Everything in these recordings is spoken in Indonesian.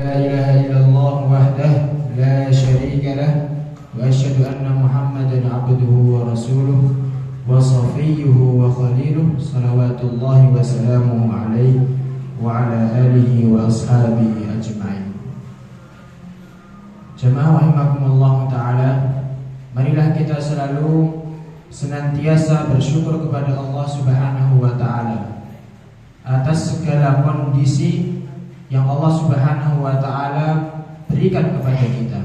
لا إله إلا الله وحده لا شريك له وأشهد أن محمدا عبده ورسوله وصفيه وخليله صلوات الله وسلامه عليه وعلى آله وأصحابه أجمعين. Jamaah rahimakumullah ta'ala, marilah kita selalu senantiasa bersyukur kepada Allah Subhanahu wa ta'ala atas segala kondisi yang Allah Subhanahu wa ta'ala berikan kepada kita.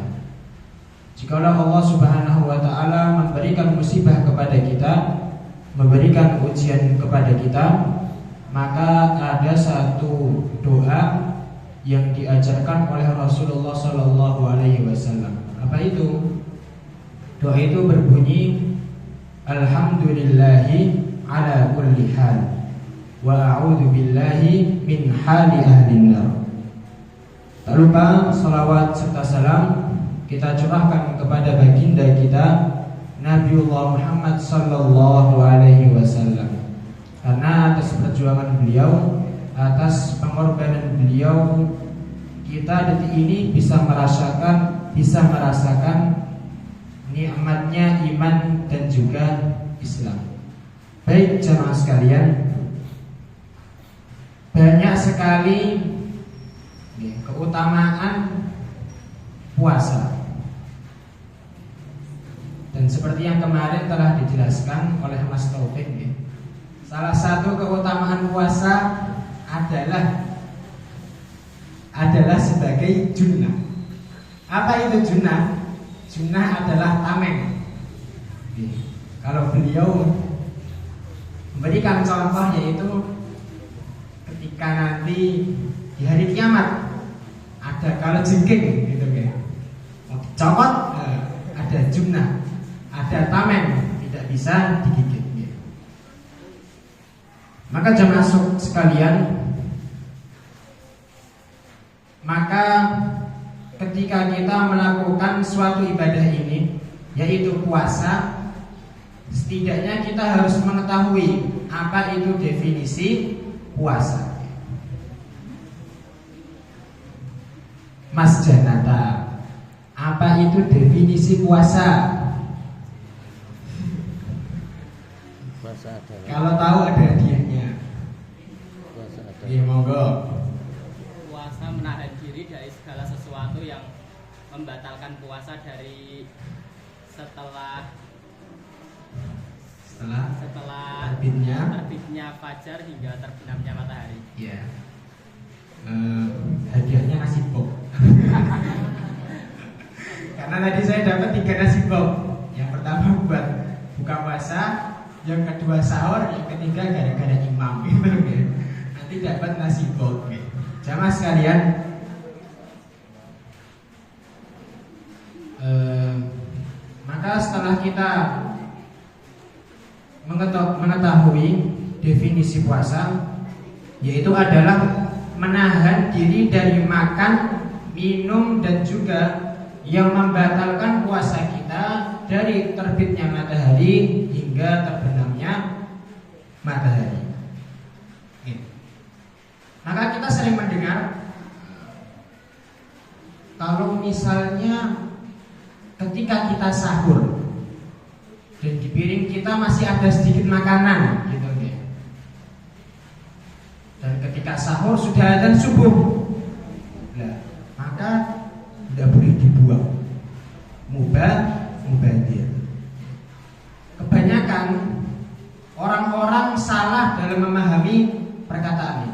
Jikalau Allah Subhanahu wa ta'ala memberikan musibah kepada kita, memberikan ujian kepada kita, maka ada satu doa yang diajarkan oleh Rasulullah sallallahu alaihi wasallam. Apa itu? Doa itu berbunyi, Alhamdulillahi ala kulli hal wa a'udzu billahi min hali ahlin nar. Tak lupa salawat serta salam kita curahkan kepada baginda kita Nabiullah Muhammad sallallahu alaihi wasallam. Karena atas perjuangan beliau, atas pengorbanan beliau, kita detik ini bisa merasakan nikmatnya iman dan juga Islam. Baik jemaah sekalian, banyak sekali keutamaan puasa. Dan seperti yang kemarin telah dijelaskan oleh Mas Taufik, salah satu keutamaan puasa adalah sebagai junnah. Apa itu junnah? Junnah adalah tameng. Kalau beliau memberikan contoh, yaitu ketika nanti di hari kiamat ada kalajengking gitu ya, mau dicopot, ada junnah, ada tameng, tidak bisa digigit. Maka jemaah sekalian, maka ketika kita melakukan suatu ibadah ini, yaitu puasa, setidaknya kita harus mengetahui apa itu definisi puasa. Mas Janata, apa itu definisi puasa? Puasa adalah, kalau tahu ada hadiahnya. puasa adalah Iya, monggo. Puasa menahan diri dari segala sesuatu yang membatalkan puasa dari setelah terbitnya fajar hingga terbenamnya matahari. Ya. Hadiahnya nasi box. Karena tadi saya dapat 3 nasi box. Yang pertama buat buka puasa, yang kedua sahur, yang ketiga gara-gara imam gitu ya. Nanti dapat nasi box. Jamaah sekalian, maka setelah kita mengetahui definisi puasa, yaitu adalah menahan diri dari makan, minum, dan juga yang membatalkan puasa kita dari terbitnya matahari hingga terbenamnya matahari. Maka kita sering mendengar, kalau misalnya ketika kita sahur dan di piring kita masih ada sedikit makanan gitu ya, dan ketika sahur sudah adzan subuh, maka tidak boleh dibuang, mubadir. Kebanyakan orang-orang salah dalam memahami perkataan ini.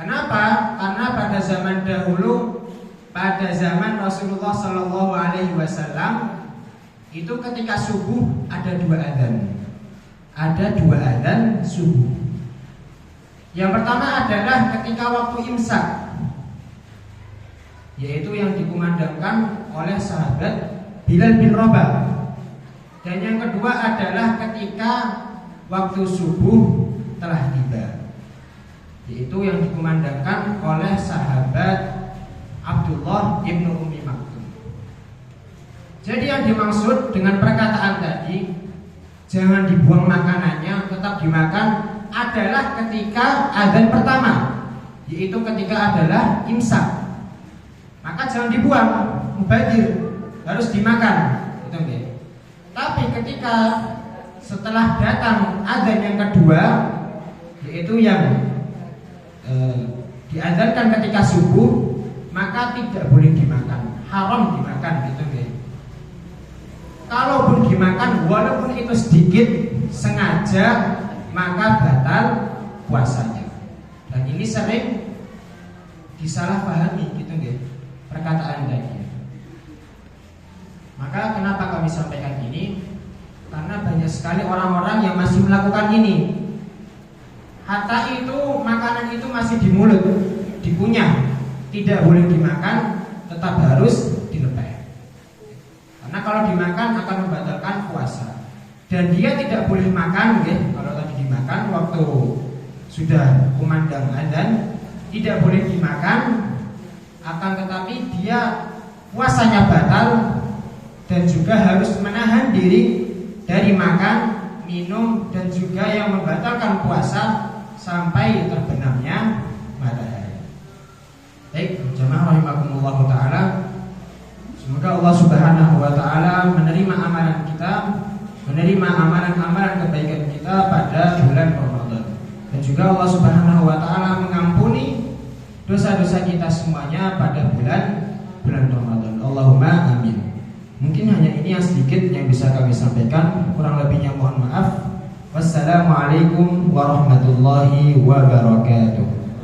Kenapa? Karena pada zaman dahulu, pada zaman Rasulullah Shallallahu Alaihi Wasallam, itu ketika subuh ada 2 adzan, ada 2 adzan subuh. Yang pertama adalah ketika waktu imsak, yaitu yang dikumandangkan oleh sahabat Bilal bin Rabah. Dan yang kedua adalah ketika waktu subuh telah tiba, yaitu yang dikumandangkan oleh sahabat Abdullah ibnu Ummi Maktum. Jadi yang dimaksud dengan perkataan tadi, jangan dibuang makanannya, tetap dimakan, adalah ketika adzan pertama, yaitu ketika adalah imsak. jangan dibuang, mubadir, harus dimakan, gitu nggih. Tapi ketika setelah datang adzan yang kedua, yaitu yang diadzankan ketika subuh, maka tidak boleh dimakan, haram dimakan, gitu nggih. Kalaupun dimakan, walaupun itu sedikit, sengaja, maka batal puasanya. Dan ini sering disalahpahami, gitu nggih, perkataan tadi. Maka kenapa kami sampaikan ini? Karena banyak sekali orang-orang yang masih melakukan ini. Hatta itu makanan itu masih di mulut, dikunyah, tidak boleh dimakan, tetap harus dilepeh. Karena kalau dimakan akan membatalkan puasa. Dan dia tidak boleh makan, ya, kalau tadi dimakan waktu sudah kumandang adzan, tidak boleh dimakan, akan tetapi dia puasanya batal dan juga harus menahan diri dari makan, minum, dan juga yang membatalkan puasa sampai terbenamnya matahari. Baik, jamaah rahimakumullah taala. Semoga Allah Subhanahu wa taala menerima amalan kita, menerima amalan-amalan kebaikan kita pada bulan Ramadan. Dan juga Allah Subhanahu wa taala mengampuni dosa-dosa kita semuanya pada bulan Ramadan. Allahumma amin. Mungkin hanya ini yang sedikit yang bisa kami sampaikan, kurang lebihnya mohon maaf. Wassalamualaikum warahmatullahi wabarakatuh.